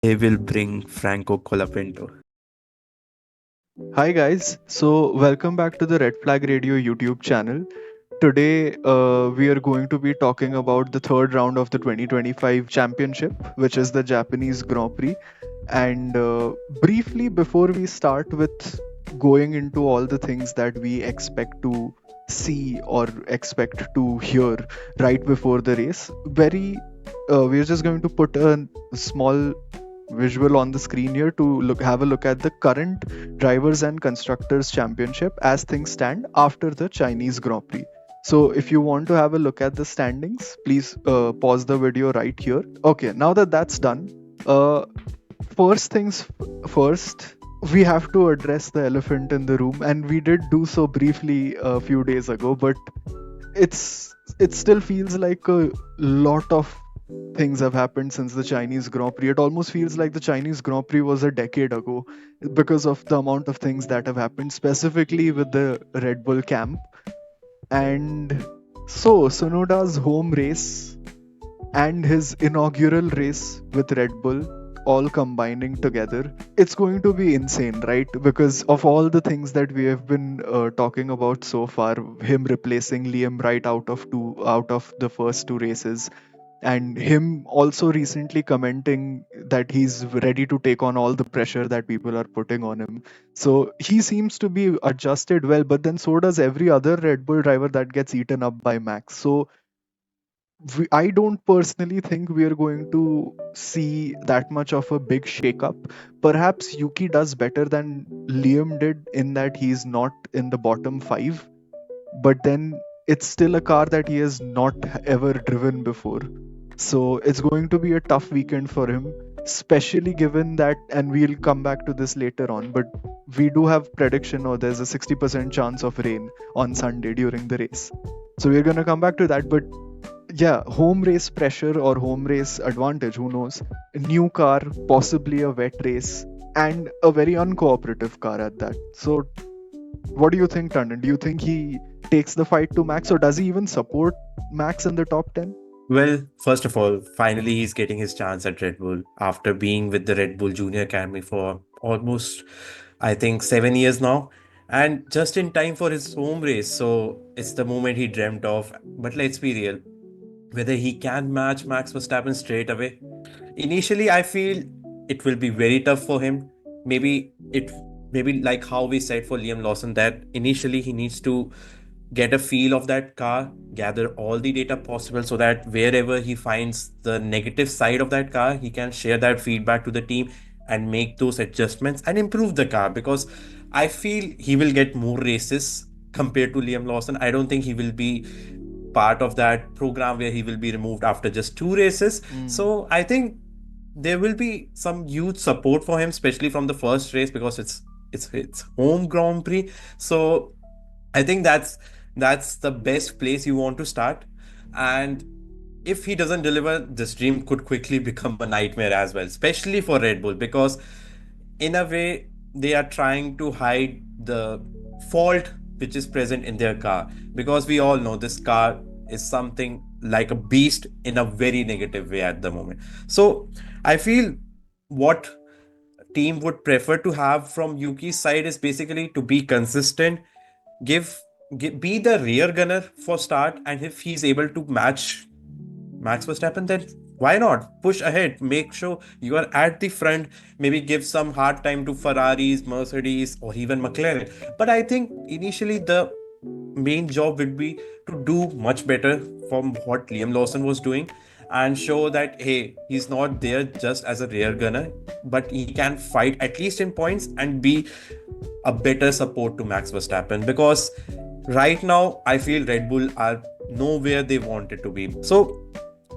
He will bring Franco Colapinto. Hi guys, so welcome back to the Red Flag Radio YouTube channel. Today we are going to be talking about the third round of the 2025 championship, which is the Japanese Grand Prix. And briefly, before we start with going into all the things that we expect to see or expect to hear right before the race, we're just going to put a small visual on the screen here to have a look at the current drivers and constructors championship as things stand after the Chinese Grand Prix. So if you want to have a look at the standings, please pause the video right here. Okay, now that that's done, uh, first things first, we have to address the elephant in the room, and we did do so briefly a few days ago, but it still feels like a lot of things have happened since the Chinese Grand Prix. It almost feels like the Chinese Grand Prix was a decade ago because of the amount of things that have happened, specifically with the Red Bull camp. And so, Sonoda's home race and his inaugural race with Red Bull all combining together, it's going to be insane, right? Because of all the things that we have been talking about so far, him replacing Liam right out of the first two races, and him also recently commenting that he's ready to take on all the pressure that people are putting on him. So he seems to be adjusted well, but then so does every other Red Bull driver that gets eaten up by Max. So I don't personally think we are going to see that much of a big shakeup. Perhaps Yuki does better than Liam did in that he's not in the bottom five, but then it's still a car that he has not ever driven before. So it's going to be a tough weekend for him, especially given that, and we'll come back to this later on, but we do have prediction or there's a 60% chance of rain on Sunday during the race. So we're going to come back to that, but yeah, home race pressure or home race advantage, who knows? A new car, possibly a wet race, and a very uncooperative car at that. So what do you think, Tandon? Do you think he takes the fight to Max, or does he even support Max in the top 10? Well, first of all, finally he's getting his chance at Red Bull after being with the Red Bull Junior Academy for almost, I think, 7 years now. And just in time for his home race. So it's the moment he dreamt of. But let's be real, whether he can match Max Verstappen straight away. Initially, I feel it will be very tough for him. Maybe maybe like how we said for Liam Lawson, that initially he needs to get a feel of that car, gather all the data possible so that wherever he finds the negative side of that car, he can share that feedback to the team and make those adjustments and improve the car. Because I feel he will get more races compared to Liam Lawson. I don't think he will be part of that program where he will be removed after just two races. Mm. So I think there will be some huge support for him, especially from the first race, because it's home Grand Prix. So I think that's the best place you want to start. And if he doesn't deliver, this dream could quickly become a nightmare as well, especially for Red Bull, because in a way they are trying to hide the fault which is present in their car, because we all know this car is something like a beast in a very negative way at the moment. So I feel what team would prefer to have from Yuki's side is basically to be consistent, be the rear gunner for start, and if he's able to match Max Verstappen, then why not push ahead? Make sure you are at the front. Maybe give some hard time to Ferraris, Mercedes, or even McLaren. But I think initially the main job would be to do much better from what Liam Lawson was doing, and show that hey, he's not there just as a rear gunner, but he can fight at least in points and be a better support to Max Verstappen. Because right now I feel Red Bull are nowhere they wanted to be. So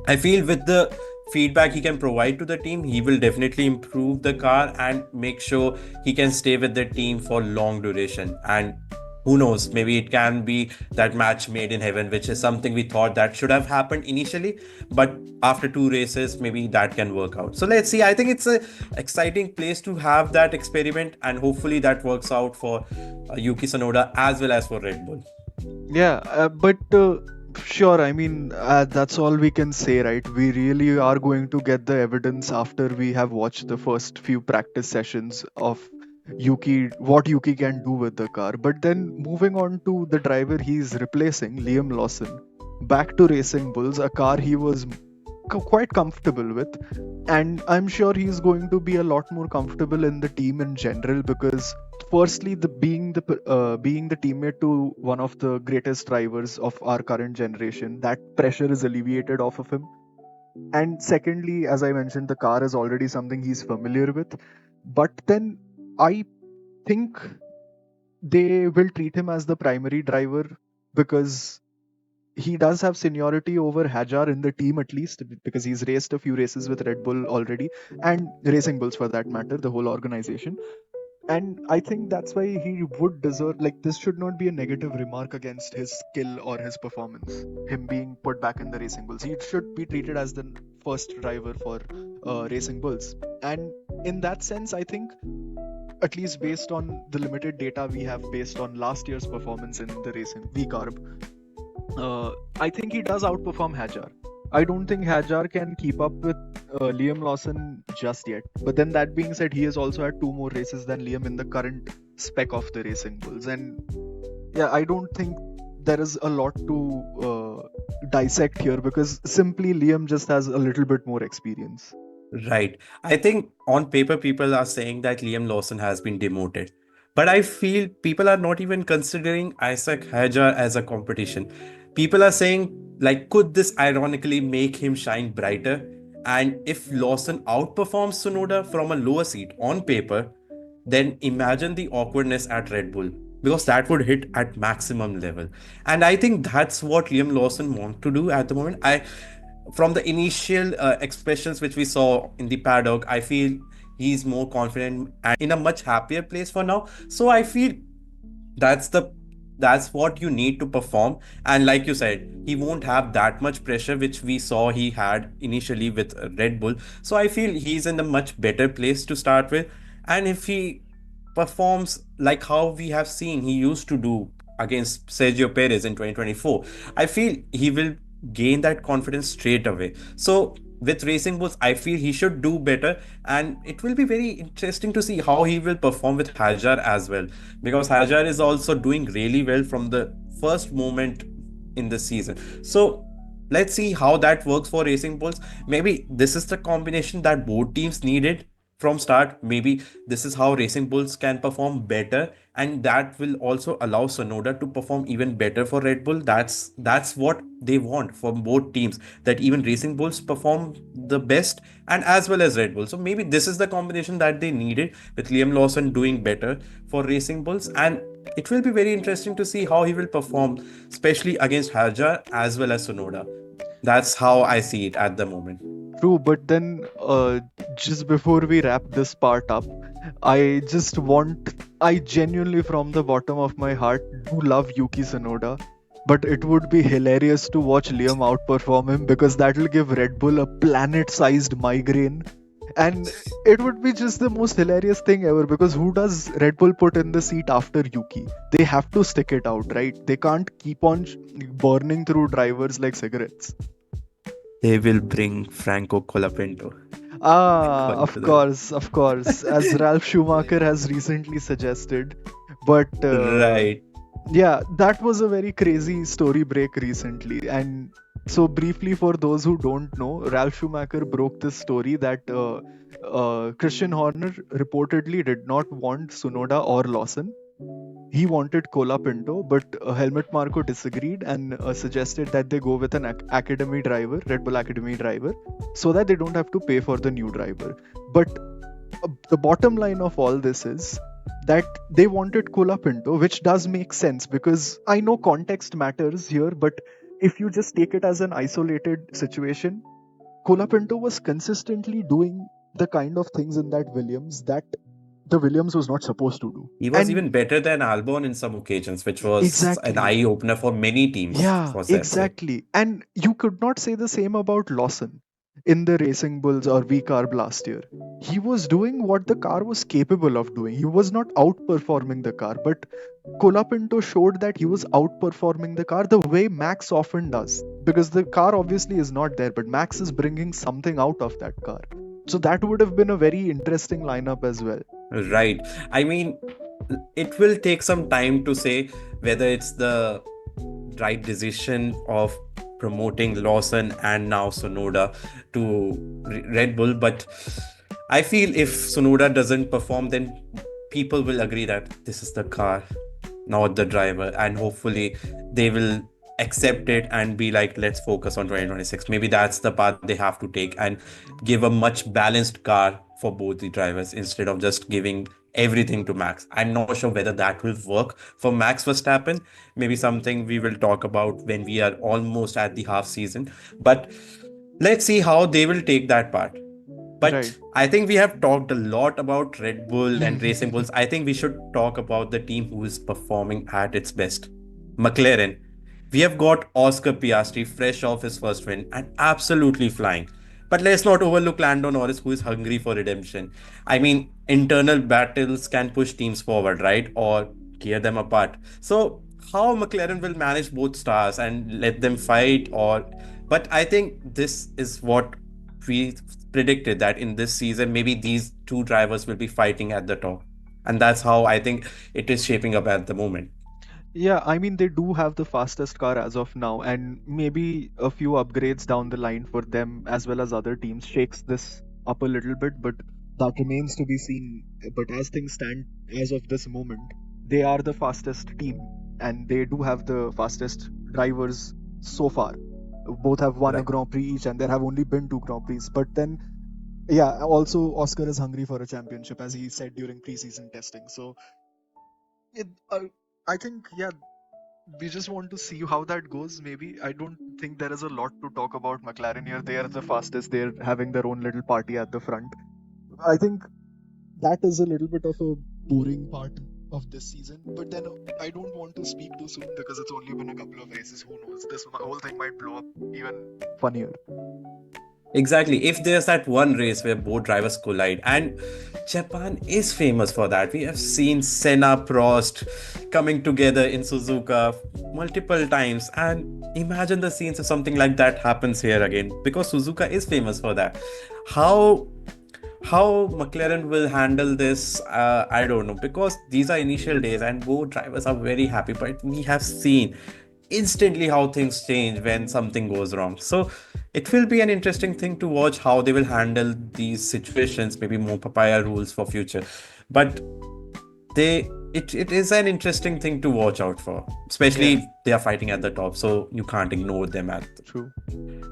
I feel with the feedback he can provide to the team, he will definitely improve the car and make sure he can stay with the team for long duration. And who knows, maybe it can be that match made in heaven, which is something we thought that should have happened initially, but after two races, maybe that can work out. So let's see. I think it's a exciting place to have that experiment, and hopefully that works out for Yuki Tsunoda as well as for Red Bull. Yeah, but Sure, I mean, that's all we can say, right? We really are going to get the evidence after we have watched the first few practice sessions of what Yuki can do with the car. But then moving on to the driver he's replacing, Liam Lawson, back to Racing Bulls, a car he was quite comfortable with. And I'm sure he's going to be a lot more comfortable in the team in general because firstly being the teammate to one of the greatest drivers of our current generation, that pressure is alleviated off of him. And secondly, as I mentioned, the car is already something he's familiar with. But then I think they will treat him as the primary driver because he does have seniority over Hajar in the team, at least because he's raced a few races with Red Bull already, and Racing Bulls for that matter, the whole organization. And I think that's why he would deserve, like, this should not be a negative remark against his skill or his performance, him being put back in the Racing Bulls. He should be treated as the first driver for Racing Bulls. And in that sense, I think, at least based on the limited data we have based on last year's performance in the racing VCARB, I think he does outperform Hajar. I don't think Hajar can keep up with Liam Lawson just yet. But then that being said, he has also had 2 more races than Liam in the current spec of the Racing Bulls. And yeah, I don't think there is a lot to dissect here because simply Liam just has a little bit more experience. Right. I think on paper, people are saying that Liam Lawson has been demoted. But I feel people are not even considering Isaac Hajar as a competition. People are saying, like, could this ironically make him shine brighter? And if Lawson outperforms Tsunoda from a lower seat on paper, then imagine the awkwardness at Red Bull because that would hit at maximum level. And I think that's what Liam Lawson wants to do at the moment. From the initial expressions which we saw in the paddock, I feel he's more confident and in a much happier place for now. So I feel that's the that's what you need to perform. And like you said, he won't have that much pressure which we saw he had initially with Red Bull. So I feel he's in a much better place to start with. And if he performs like how we have seen he used to do against Sergio Perez in 2024, I feel he will gain that confidence straight away. So with Racing Bulls, I feel he should do better, and it will be very interesting to see how he will perform with Hajar as well, because Hajar is also doing really well from the first moment in the season. So let's see how that works for Racing Bulls. Maybe this is the combination that both teams needed from start. Maybe this is how Racing Bulls can perform better, and that will also allow Sonoda to perform even better for Red Bull. That's what they want from both teams, that even Racing Bulls perform the best and as well as Red Bull. So maybe this is the combination that they needed, with Liam Lawson doing better for Racing Bulls. And it will be very interesting to see how he will perform, especially against Hajar as well as Sonoda. That's how I see it at the moment. True, but then just before we wrap this part up, I genuinely, from the bottom of my heart, do love Yuki Tsunoda. But it would be hilarious to watch Liam outperform him because that will give Red Bull a planet sized migraine. And it would be just the most hilarious thing ever because who does Red Bull put in the seat after Yuki? They have to stick it out, right? They can't keep on burning through drivers like cigarettes. They will bring Franco Colapinto. Of course, as Ralph Schumacher has recently suggested. But Right. yeah, that was a very crazy story break recently. And so, briefly, for those who don't know, Ralph Schumacher broke this story that Christian Horner reportedly did not want Tsunoda or Lawson. He wanted Colapinto, but Helmut Marko disagreed and suggested that they go with an academy driver, Red Bull Academy driver, so that they don't have to pay for the new driver. But the bottom line of all this is that they wanted Colapinto, which does make sense because I know context matters here, but if you just take it as an isolated situation, Colapinto was consistently doing the kind of things in that Williams that the Williams was not supposed to do. He was And even better than Albon in some occasions, which was an exactly. eye opener for many teams Yeah, for that sake. exactly. And you could not say the same about Lawson. in the Racing Bulls or V Carb last year, he was doing what the car was capable of doing. He was not outperforming the car, but Colapinto showed that he was outperforming the car the way Max often does. Because the car obviously is not there, but Max is bringing something out of that car. So that would have been a very interesting lineup as well. Right. I mean, it will take some time to say whether it's the right decision of promoting Lawson and now Sonoda to Red Bull. But I feel if Sonoda doesn't perform, then people will agree that this is the car, not the driver. And hopefully they will accept it and be like, let's focus on 2026. Maybe that's the path they have to take and give a much balanced car for both the drivers instead of just giving everything to Max. I'm not sure whether that will work for Max Verstappen. Maybe something we will talk about when we are almost at the half season. But let's see how they will take that part. Right. But I think we have talked a lot about Red Bull and Racing Bulls. I think we should talk about the team who is performing at its best. McLaren. We have got Oscar Piastri fresh off his first win and absolutely flying. But let's not overlook Lando Norris, who is hungry for redemption. I mean, internal battles can push teams forward, right? Or tear them apart. So, how McLaren will manage both stars and let them fight, or. But I think this is what we predicted, that in this season, maybe these two drivers will be fighting at the top. And that's how I think it is shaping up at the moment. Yeah, I mean, they do have the fastest car as of now, and maybe a few upgrades down the line for them as well as other teams shakes this up a little bit, but that remains to be seen. But as things stand as of this moment, they are the fastest team, and they do have the fastest drivers so far. Both have won a Right. Grand Prix each, and there have only been two Grand Prix. But then, yeah, also Oscar is hungry for a championship, as he said during preseason testing. So, it, I think, yeah, we just want to see how that goes. Maybe I don't think there is a lot to talk about McLaren here. They are the fastest. They're having their own little party at the front. I think that is a little bit of a boring part of this season. But then I don't want to speak too soon because it's only been a couple of races. Who knows? This whole thing might blow up even funnier. Exactly. If there's that one race where both drivers collide, and Japan is famous for that. We have seen Senna Prost coming together in Suzuka multiple times, and imagine the scenes if something like that happens here again, because Suzuka is famous for that. How how McLaren will handle this, I don't know, because these are initial days and both drivers are very happy, but we have seen instantly how things change when something goes wrong. So it will be an interesting thing to watch how they will handle these situations, maybe more papaya rules for future. But it is an interesting thing to watch out for, especially Yeah, if they are fighting at the top, so you can't ignore them at. true.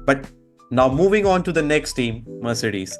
But now moving on to the next team, Mercedes.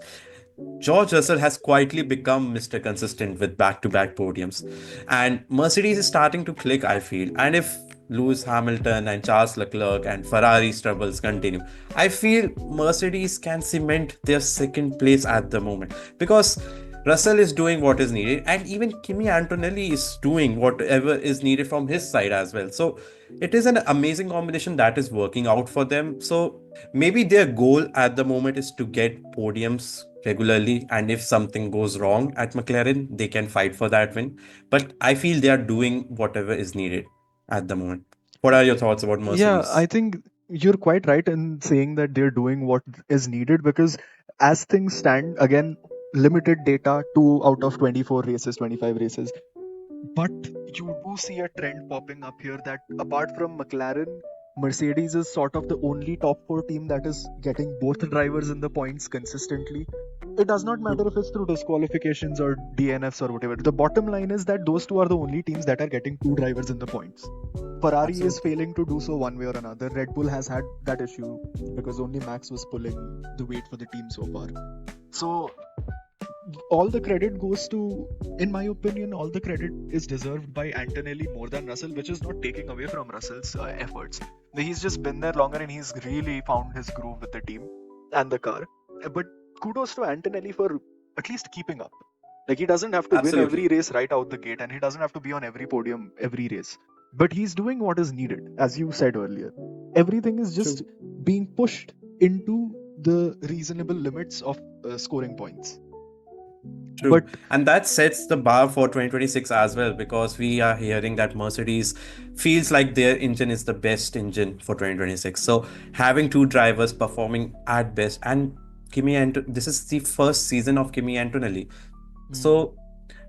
George Russell has quietly become Mr. Consistent with back-to-back podiums, and Mercedes is starting to click, I feel. And if Lewis Hamilton and Charles Leclerc and Ferrari's troubles continue, I feel Mercedes can cement their second place at the moment, because Russell is doing what is needed, and even Kimi Antonelli is doing whatever is needed from his side as well. So it is an amazing combination that is working out for them. So maybe their goal at the moment is to get podiums regularly, and if something goes wrong at McLaren, they can fight for that win. But I feel they are doing whatever is needed at the moment. What are your thoughts about Yeah, I Mercedes? think you're quite right in saying that they're doing what is needed because as things stand, again, limited data, 2 out of 24 races, 25 races. But you do see a trend popping up here that apart from McLaren, Mercedes is sort of the only top four team that is getting both drivers in the points consistently. It does not matter if it's through disqualifications or DNFs or whatever. The bottom line is that those two are the only teams that are getting two drivers in the points. Ferrari is Absolutely. failing to do so one way or another. Red Bull has had that issue because only Max was pulling the weight for the team so far. So all the credit goes to, in my opinion, all the credit is deserved by Antonelli more than Russell, which is not taking away from Russell's efforts. He's just been there longer and he's really found his groove with the team and the car. But kudos to Antonelli for at least keeping up. Like he doesn't have to win Absolutely. every race right out the gate and he doesn't have to be on every podium every race. But he's doing what is needed, as you said earlier. Everything is just True. being pushed into the reasonable limits of scoring points. True. But And that sets the bar for 2026 as well, because we are hearing that Mercedes feels like their engine is the best engine for 2026. So having two drivers performing at best, and this is the first season of Kimi Antonelli. hmm, So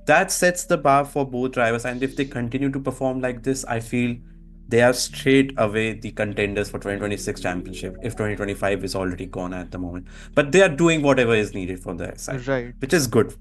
that sets the bar for both drivers. And if they continue to perform like this, I feel they are straight away the contenders for 2026 championship if 2025 is already gone at the moment. But they are doing whatever is needed from their side, right. which is good.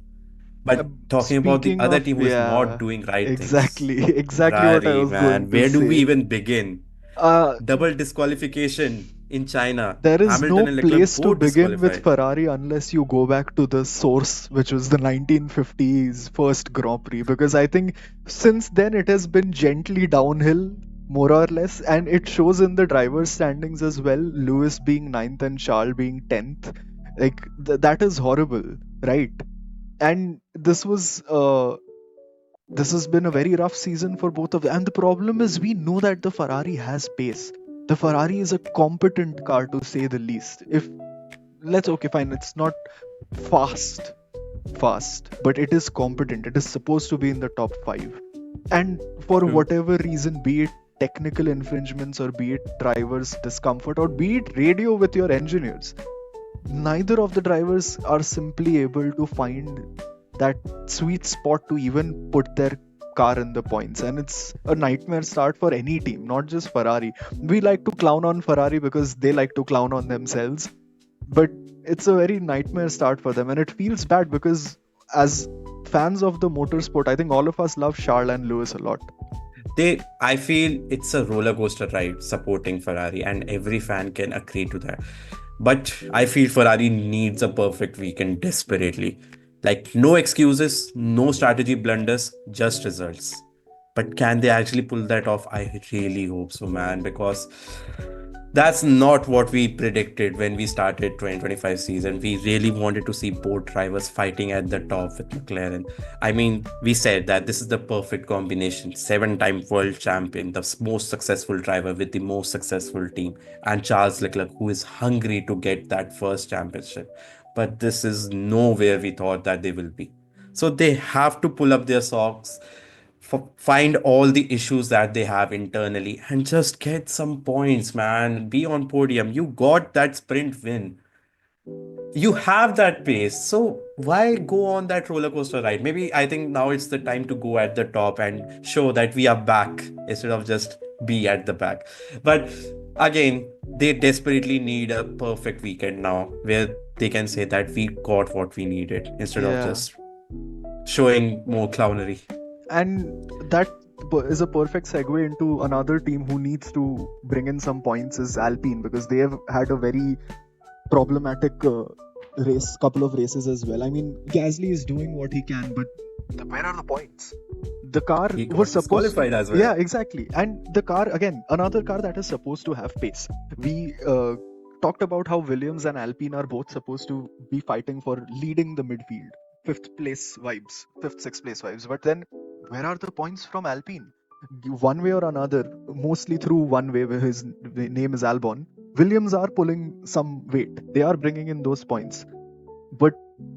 But talking about the Speaking other of, team who is not yeah, doing right things, exactly, exactly what I Ferrari, was going man, to where do we say. even begin? Uh, Double disqualification in China. there is no Hamilton and Leclerc place to both begin with disqualified. Ferrari unless you go back to the source, which was the 1950s first Grand Prix, because I think since then it has been gently downhill, more or less, and it shows in the driver's standings as well. Lewis being ninth and Charles being 10th. Like, that is horrible, right? And this has been a very rough season for both of them. And the problem is, we know that the Ferrari has pace. The Ferrari is a competent car to say the least. If let's okay, fine, it's not fast, but it is competent. It is supposed to be in the top five. And for True. whatever reason, be it technical infringements or be it drivers' discomfort or be it radio with your engineers, neither of the drivers are simply able to find that sweet spot to even put their car in the points. And it's a nightmare start for any team, not just Ferrari. We like to clown on Ferrari because they like to clown on themselves, but it's a very nightmare start for them. And it feels bad because, as fans of the motorsport, I think all of us love Charles and Lewis a lot. I feel it's a roller coaster ride supporting Ferrari, and every fan can agree to that. But I feel Ferrari needs a perfect weekend desperately. Like, no excuses, no strategy blunders, just results. But can they actually pull that off? I really hope so, man, because that's not what we predicted when we started 2025 season. We really wanted to see both drivers fighting at the top with McLaren. I mean, we said that this is the perfect combination. Seven-time world champion, the most successful driver with the most successful team, and Charles Leclerc, who is hungry to get that first championship. But this is nowhere we thought that they will be. So they have to pull up their socks, find all the issues that they have internally, and just get some points, man. Be on podium. You got that sprint win. You have that pace. So why go on that roller coaster ride? Maybe I think now it's the time to go at the top and show that we are back instead of just be at the back. But again, they desperately need a perfect weekend now where they can say that we got what we needed instead of Yeah. just showing more clownery. And that is a perfect segue into another team who needs to bring in some points is Alpine, because they have had a very problematic couple of races as well. I mean, Gasly is doing what he can, but where are the points? The car He was got supposed to, disqualified as well. yeah, exactly. And the car, again, another car that is supposed to have pace. We talked about how Williams and Alpine are both supposed to be fighting for leading the midfield, fifth, sixth place vibes. But then, where are the points from Alpine? One way or another, mostly through one way, where his name is Albon, Williams are pulling some weight. They are bringing in those points. But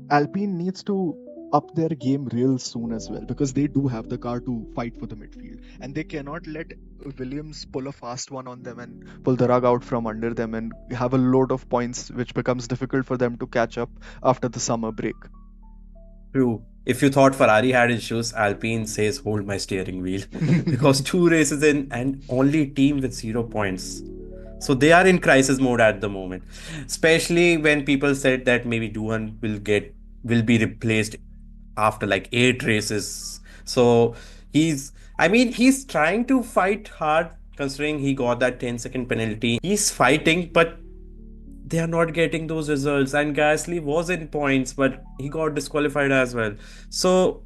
Alpine needs to up their game real soon as well, because they do have the car to fight for the midfield. And they cannot let Williams pull a fast one on them and pull the rug out from under them and have a load of points, which becomes difficult for them to catch up after the summer break. True. If you thought Ferrari had issues, Alpine says, hold my steering wheel. Because two races in and only team with 0 points. So they are in crisis mode at the moment. Especially when people said that maybe Duhan will be replaced after like 8 races. So he's trying to fight hard considering he got that 10-second penalty. He's fighting, but they are not getting those results. And Gasly was in points, but he got disqualified as well. So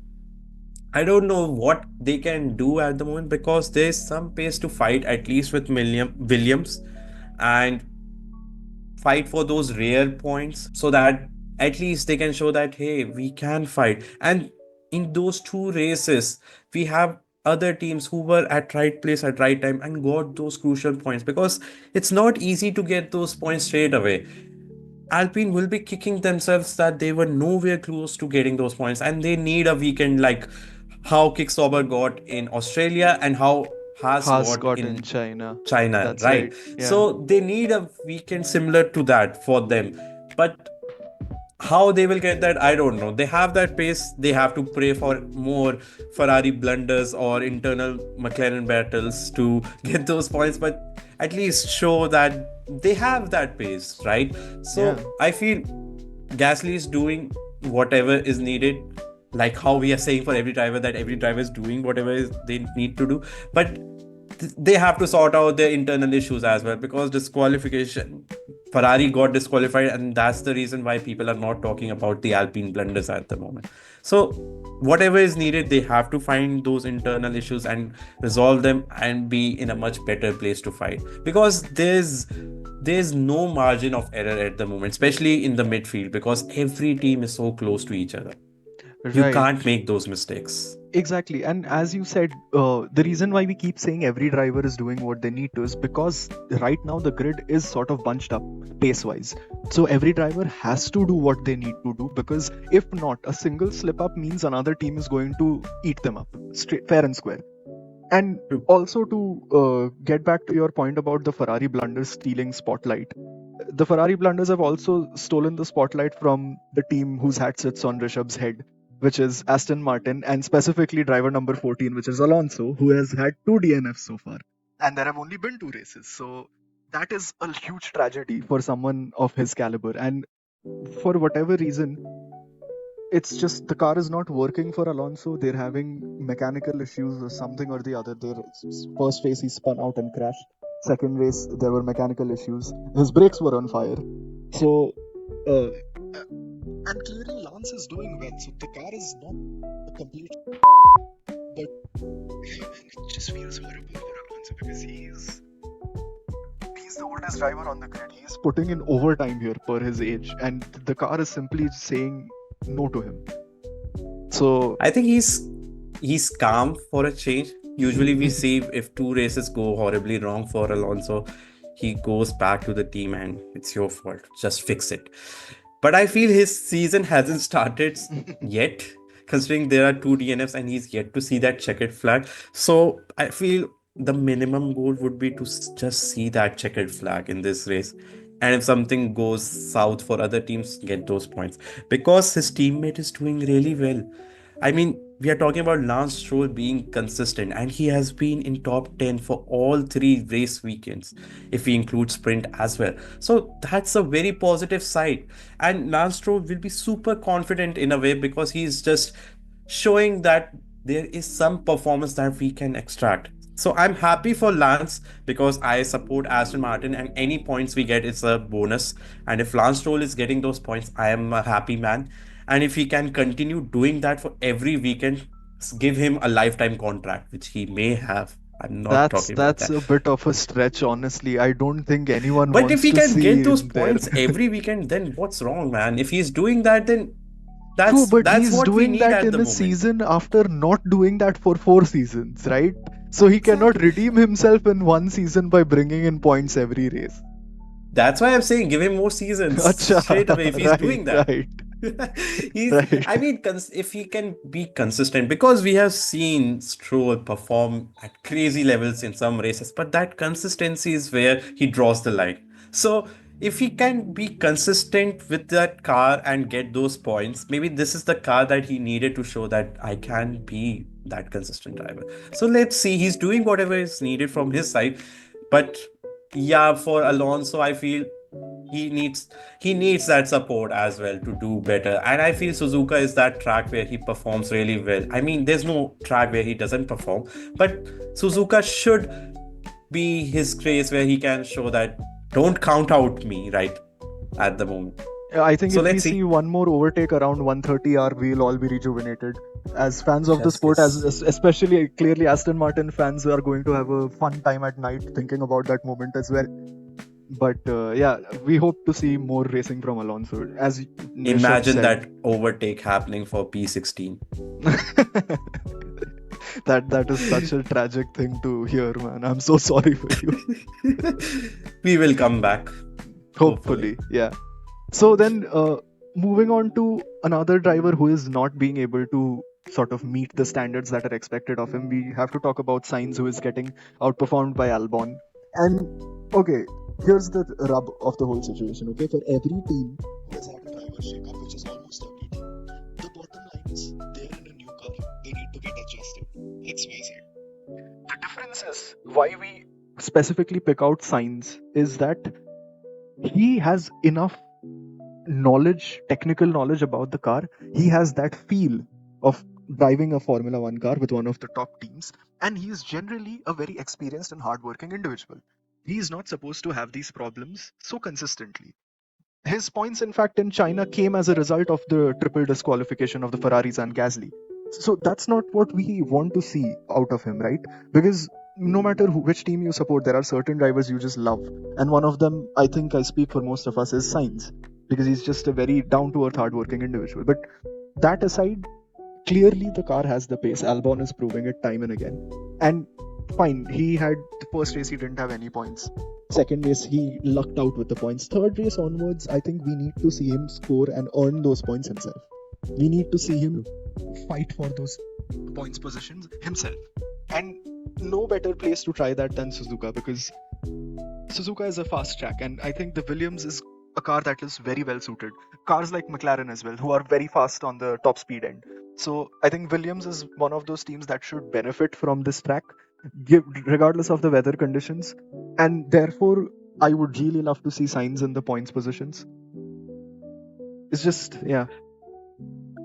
I don't know what they can do at the moment because there's some pace to fight, at least with Williams, and fight for those rare points so that at least they can show that, hey, we can fight. And in those two races, we have other teams who were at right place at right time and got those crucial points because it's not easy to get those points straight away. Alpine will be kicking themselves that they were nowhere close to getting those points, and they need a weekend like how Sauber got in Australia and how Haas Haas got got in in China. China, That's right? right. Yeah. So they need a weekend similar to that for them. But how they will get that, I don't know. They have that pace. They have to pray for more Ferrari blunders or internal McLaren battles to get those points, but at least show that they have that pace, right? Yeah. So I feel Gasly is doing whatever is needed, like how we are saying for every driver that every driver is doing whatever they need to do. But they have to sort out their internal issues as well, because disqualification, Ferrari got disqualified, and that's the reason why people are not talking about the Alpine blunders at the moment. So whatever is needed, they have to find those internal issues and resolve them and be in a much better place to fight, because there's no margin of error at the moment, especially in the midfield, because every team is so close to each other. You Right. can't make those mistakes. Exactly. And as you said, the reason why we keep saying every driver is doing what they need to is because right now the grid is sort of bunched up pace wise. So every driver has to do what they need to do, because if not, a single slip up means another team is going to eat them up, straight, fair and square. And True. also to get back to your point about the Ferrari blunders stealing spotlight, the Ferrari blunders have also stolen the spotlight from the team whose hat sits on Rishabh's head, which is Aston Martin, and specifically driver number 14, which is Alonso, who has had 2 DNFs so far. And there have only been 2 races. So that is a huge tragedy for someone of his caliber. And for whatever reason, it's just the car is not working for Alonso. They're having mechanical issues or something or the other. Their first race he spun out and crashed. Second race there were mechanical issues. His brakes were on fire. So, and clearly Lance is doing well. So the car is not a complete. But it just feels horrible for Alonso because he's the oldest driver on the grid. He's putting in overtime here per his age, and the car is simply saying no to him. So I think he's calm for a change. Usually we see if 2 races go horribly wrong for Alonso, he goes back to the team and it's your fault. Just fix it. But I feel his season hasn't started yet, considering there are 2 DNFs and he's yet to see that checkered flag. So I feel the minimum goal would be to just see that checkered flag in this race. And if something goes south for other teams, get those points. Because his teammate is doing really well. I mean, we are talking about Lance Stroll being consistent, and he has been in top 10 for all 3 race weekends, if we include sprint as well. So that's a very positive side. And Lance Stroll will be super confident in a way, because he's just showing that there is some performance that we can extract. So I'm happy for Lance, because I support Aston Martin, and any points we get is a bonus. And if Lance Stroll is getting those points, I am a happy man. And if he can continue doing that for every weekend, give him a lifetime contract, which he may have. I'm not talking about that's that. a bit of a stretch, honestly. I don't think anyone But if wants he to can get see those him there. points every weekend, then what's wrong, man? If he's doing that, then True, but that's he's what we doing need that at in the a moment. season after not doing that for 4 seasons, right? So he cannot Exactly. redeem himself in one season by bringing in points every race. That's why I'm saying give him more seasons Acha, straight away if he's right, doing that. right, He's, right. I mean, if he can be consistent, because we have seen Stroll perform at crazy levels in some races, but that consistency is where he draws the line. So if he can be consistent with that car and get those points, maybe this is the car that he needed to show that I can be that consistent driver. So let's see, he's doing whatever is needed from his side. But yeah, for Alonso, I feel he needs he needs that support as well to do better. And I feel Suzuka is that track where he performs really well. I mean, there's no track where he doesn't perform, but Suzuka should be his place where he can show that don't count out me right at the moment. I think So if we let's see. see one more overtake around 130 hour, we'll all be rejuvenated. As fans of the Yes, sport, yes. especially clearly Aston Martin fans are going to have a fun time at night thinking about that moment as well. But yeah, we hope to see more racing from Alonso, as Rishabh Imagine said. that overtake happening for P16. That is such a tragic thing to hear, man. I'm so sorry for you. We will come back, hopefully. Hopefully, yeah. So then, moving on to another driver who is not being able to sort of meet the standards that are expected of him, we have to talk about Sainz, who is getting outperformed by Albon. And okay, here's the rub of the whole situation. Okay, for every team who has had a driver shakeup, which is almost every team, the bottom line is they're in a new car. They need to get adjusted. XYZ. The difference is why we specifically pick out Sainz is that he has enough knowledge, technical knowledge about the car. He has that feel of driving a Formula One car with one of the top teams, and he is generally a very experienced and hardworking individual. He is not supposed to have these problems so consistently. His points, in fact, in China came as a result of the triple disqualification of the Ferraris and Gasly. So that's not what we want to see out of him, right? Because no matter which team you support, there are certain drivers you just love. And one of them, I think I speak for most of us, is Sainz. Because he's just a very down to earth, hardworking individual. But that aside, clearly the car has the pace. Albon is proving it time and again. And fine, he had the first race, he didn't have any points. Second race, he lucked out with the points. Third race onwards, I think we need to see him score and earn those points himself. We need to see him fight for those points positions himself. And no better place to try that than Suzuka, because Suzuka is a fast track, and I think the Williams is a car that is very well suited. Cars like McLaren as well, who are very fast on the top speed end. So I think Williams is one of those teams that should benefit from this track, regardless of the weather conditions. And therefore, I would really love to see Sainz in the points positions. It's just, yeah.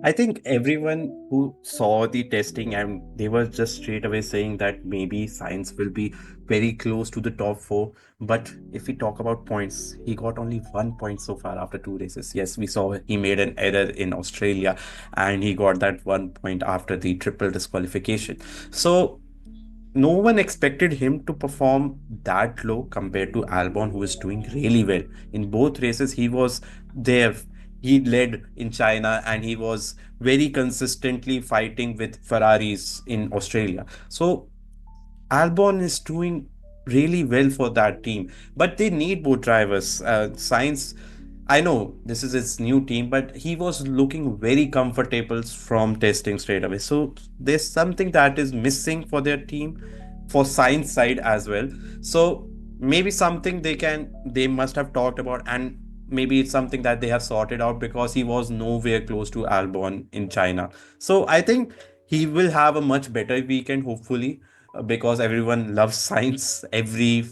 I think everyone who saw the testing and they were just straight away saying that maybe Science will be very close to the top four. But if we talk about points, he got only 1 point so far after two races. Yes, we saw he made an error in Australia and he got that 1 point after the triple disqualification. So no one expected him to perform that low compared to Albon, who is doing really well. In both races, he was there. He led in China and he was very consistently fighting with Ferraris in Australia. So Albon is doing really well for that team, but they need both drivers. Science, I know this is his new team, but he was looking very comfortable from testing straight away. So there's something that is missing for their team, for Science side as well. So maybe something they must have talked about, and maybe it's something that they have sorted out because he was nowhere close to Albon in China. So I think he will have a much better weekend, hopefully, because everyone loves Science. Every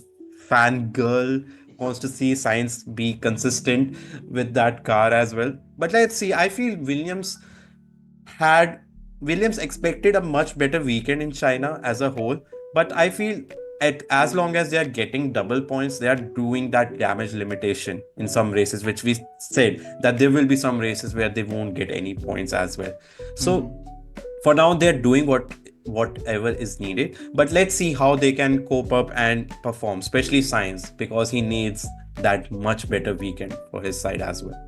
fan girl wants to see Science be consistent with that car as well. But let's see. I feel had Williams expected a much better weekend in China as a whole, but I feel at as long as they are getting double points, they are doing that damage limitation in some races, which we said that there will be some races where they won't get any points as well. So Mhm. for now they're doing whatever is needed, but let's see how they can cope up and perform, especially Science, because he needs that much better weekend for his side as well.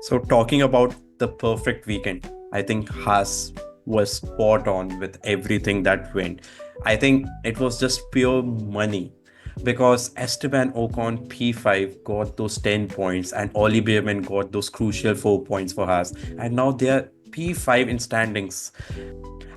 So talking about the perfect weekend, I think Haas was spot on with everything that went. I think it was just pure money because Esteban Ocon P5 got those 10 points and Ollie Bearman got those crucial 4 points for Haas, and now they are P5 in standings.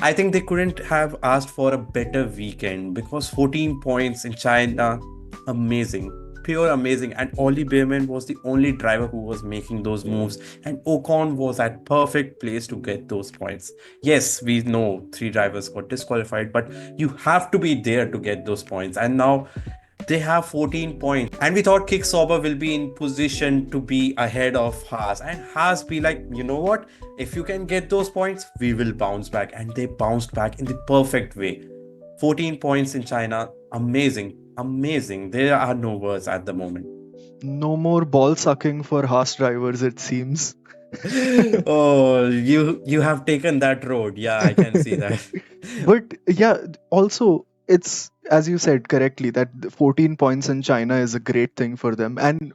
I think they couldn't have asked for a better weekend because 14 points in China, amazing, pure amazing. And Ollie Bearman was the only driver who was making those moves, and Ocon was at perfect place to get those points. Yes, we know three drivers got disqualified, but you have to be there to get those points. And now they have 14 points. And we thought Kick Sauber will be in position to be ahead of Haas. And Haas be like, you know what? If you can get those points, we will bounce back. And they bounced back in the perfect way. 14 points in China. Amazing. Amazing. There are no words at the moment. No more ball sucking for Haas drivers, it seems. Oh, you have taken that road. Yeah, I can see that. But yeah, also, it's as you said correctly that the 14 points in China is a great thing for them. And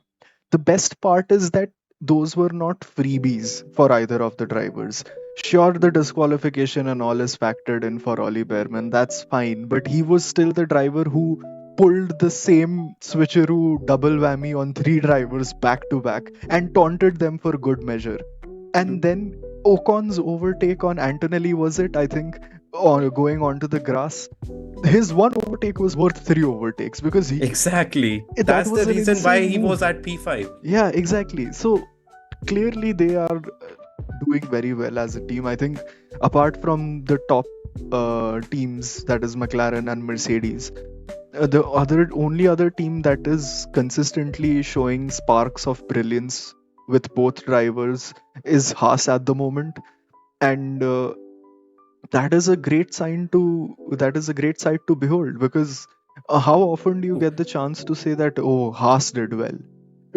the best part is that those were not freebies for either of the drivers. Sure, the disqualification and all is factored in for Ollie Behrman, that's fine, but he was still the driver who pulled the same switcheroo double whammy on three drivers back to back and taunted them for good measure. And then Ocon's overtake on Antonelli, was it? I think, going onto the grass. His one overtake was worth three overtakes because Exactly. that That's the was an reason why insane he move. was at P5. Yeah, exactly. So clearly they are doing very well as a team. I think apart from the top teams, that is McLaren and Mercedes, the only other team that is consistently showing sparks of brilliance with both drivers is Haas at the moment. And that is a great sight to behold, because how often do you get the chance to say that, oh, Haas did well?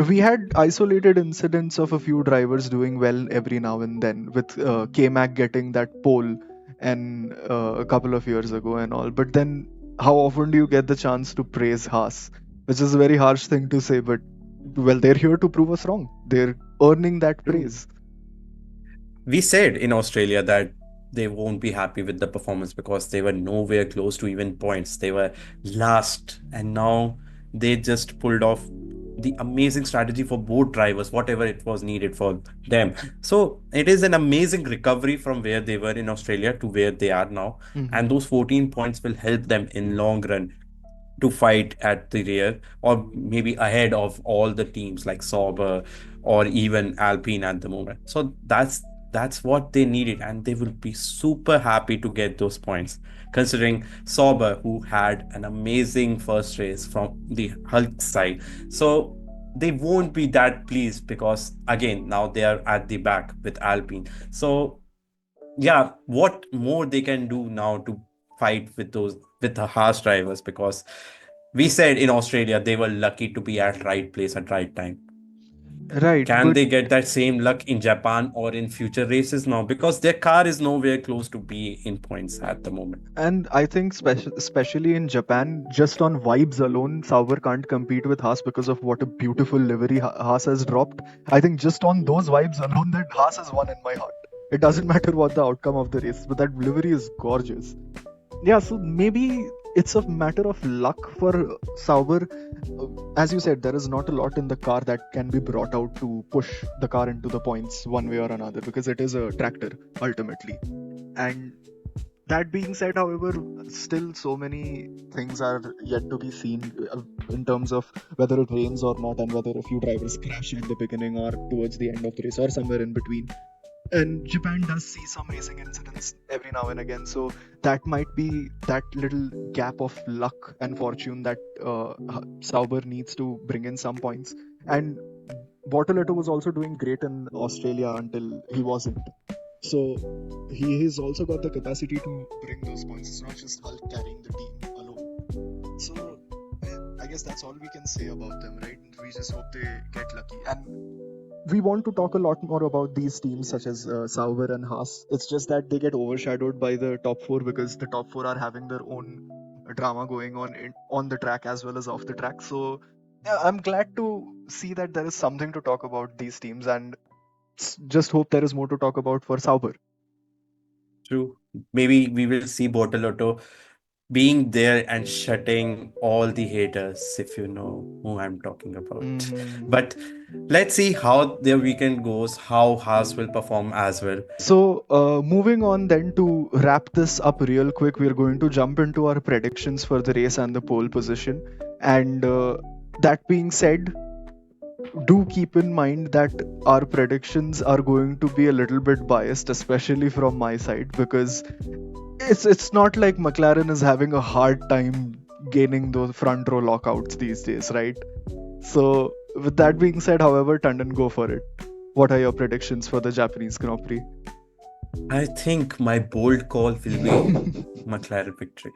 We had isolated incidents of a few drivers doing well every now and then, with K-Mac getting that pole and a couple of years ago and all. But then, how often do you get the chance to praise Haas? Which is a very harsh thing to say, but well, they're here to prove us wrong. They're earning that True. praise. We said in Australia that they won't be happy with the performance because they were nowhere close to even points. They were last, and now they just pulled off the amazing strategy for both drivers, whatever it was needed for them. So it is an amazing recovery from where they were in Australia to where they are now. Mhm. And those 14 points will help them in long run to fight at the rear or maybe ahead of all the teams like Sauber or even Alpine at the moment. So that's what they needed, and they will be super happy to get those points. Considering Sauber, who had an amazing first race from the Hulk side, so they won't be that pleased because again now they are at the back with Alpine. So yeah, what more they can do now to fight with the harsh drivers, because we said in Australia they were lucky to be at right place at right time. Right, Can but they get that same luck in Japan or in future races now? Because their car is nowhere close to be in points at the moment. and I think especially in Japan, just on vibes alone, Sauber can't compete with Haas because of what a beautiful livery Haas has dropped. I think just on those vibes alone, that Haas has won in my heart. It doesn't matter what the outcome of the race, but that livery is gorgeous. Yeah, so maybe it's a matter of luck for Sauber. As you said, there is not a lot in the car that can be brought out to push the car into the points one way or another, because it is a tractor ultimately. And that being said, however, still so many things are yet to be seen in terms of whether it rains or not, and whether a few drivers crash at the beginning or towards the end of the race or somewhere in between. And Japan does see some racing incidents every now and again, so that might be that little gap of luck and fortune that Sauber needs to bring in some points. And Bortoletto was also doing great in Australia until he wasn't. So he has also got the capacity to bring those points. It's not just Hulk carrying the team alone. So I guess that's all we can say about them, right? We just hope they get lucky. And we want to talk a lot more about these teams such as Sauber and Haas. It's just that they get overshadowed by the top four, because the top four are having their own drama going on the track as well as off the track. So yeah, I'm glad to see that there is something to talk about these teams, and just hope there is more to talk about for Sauber. True. Maybe we will see Bortolotto being there and shutting all the haters, if you know who I'm talking about. Mhm. But let's see how their weekend goes, how Haas will perform as well. So, moving on then, to wrap this up real quick, we're going to jump into our predictions for the race and the pole position. And that being said, do keep in mind that our predictions are going to be a little bit biased, especially from my side, because it's not like McLaren is having a hard time gaining those front row lockouts these days, right? So, with that being said, however, Tandon, go for it. What are your predictions for the Japanese Grand Prix? I think my bold call will be McLaren victory.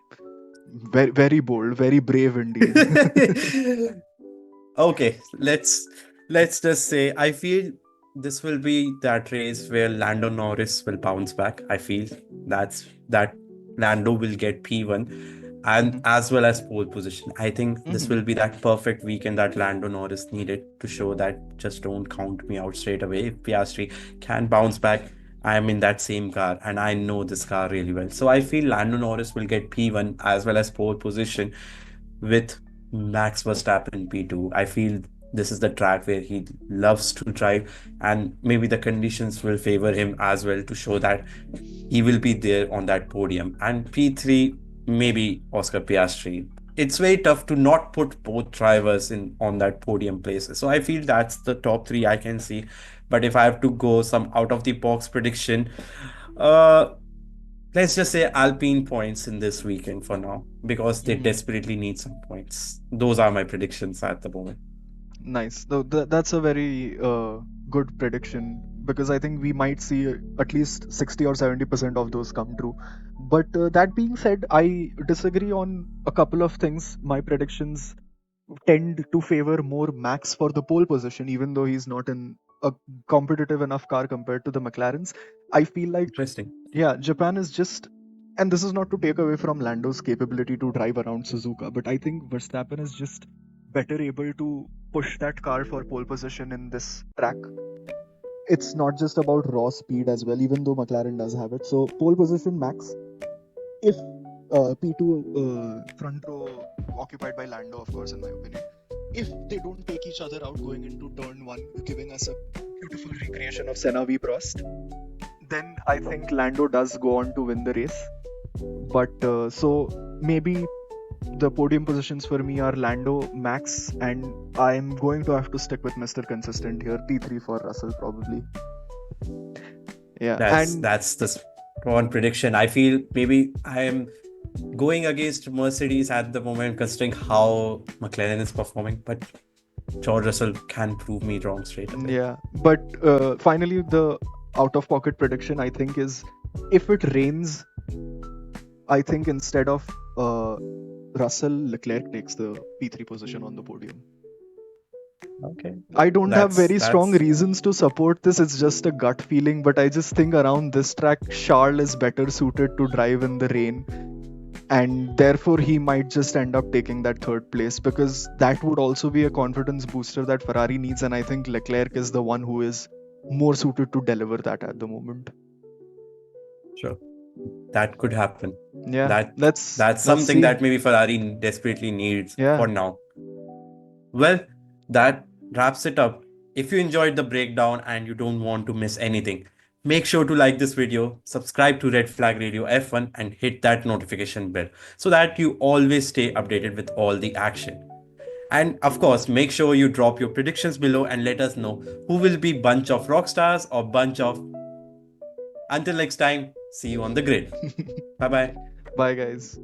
Very, very bold, very brave indeed. Okay, let's just say I feel this will be that race where Lando Norris will bounce back. I feel that Lando will get P1 and Mhm, as well as pole position. I think this mhm. will be that perfect weekend that Lando Norris needed to show that just don't count me out straight away. If Piastri can bounce back, I am in that same car and I know this car really well. So I feel Lando Norris will get P1 as well as pole position with Max Verstappen P2. I feel this is the track where he loves to drive, and maybe the conditions will favor him as well to show that he will be there on that podium. And P3, maybe Oscar Piastri. It's very tough to not put both drivers in on that podium places. So I feel that's the top three I can see. But if I have to go some out of the box prediction, uh, let's just say Alpine points in this weekend for now because they Mm, desperately need some points. Those are my predictions at the moment. nice. That's a very good prediction because I think we might see at least 60 or 70% of those come true. But that being said, I disagree on a couple of things. My predictions tend to favor more Max for the pole position, even though he's not in a competitive enough car compared to the McLarens. I feel like, Interesting. yeah, Japan is just, and this is not to take away from Lando's capability to drive around Suzuka, but I think Verstappen is just better able to push that car for pole position in this track. It's not just about raw speed as well, even though McLaren does have it. So, pole position Max, if P2 front row occupied by Lando, of course, in my opinion. If they don't take each other out going into turn one, giving us a beautiful recreation of Senna v Prost, then I think Lando does go on to win the race. But so maybe the podium positions for me are Lando, Max, and I'm going to have to stick with Mr. Consistent here. P3 for Russell, probably. Yeah, and That's the one prediction. I feel maybe I am going against Mercedes at the moment, considering how McLaren is performing. But George Russell can prove me wrong straight away. yeah, but finally, the out of pocket prediction I think is if it rains, I think instead of Russell, Leclerc takes the P3 position on the podium. Okay, I don't have very strong that's reasons to support this, it's just a gut feeling, but I just think around this track, Charles is better suited to drive in the rain, and therefore he might just end up taking that third place because that would also be a confidence booster that Ferrari needs, and I think Leclerc is the one who is more suited to deliver that at the moment. sure. That could happen. Yeah, That that's let's something see. that maybe Ferrari desperately needs for Yeah. now. Well, that wraps it up. If you enjoyed the breakdown and you don't want to miss anything, make sure to like this video, subscribe to Red Flag Radio F1 and hit that notification bell so that you always stay updated with all the action. And of course, make sure you drop your predictions below and let us know who will be bunch of rock stars or bunch of. Until next time, see you on the grid. Bye bye. Bye, guys.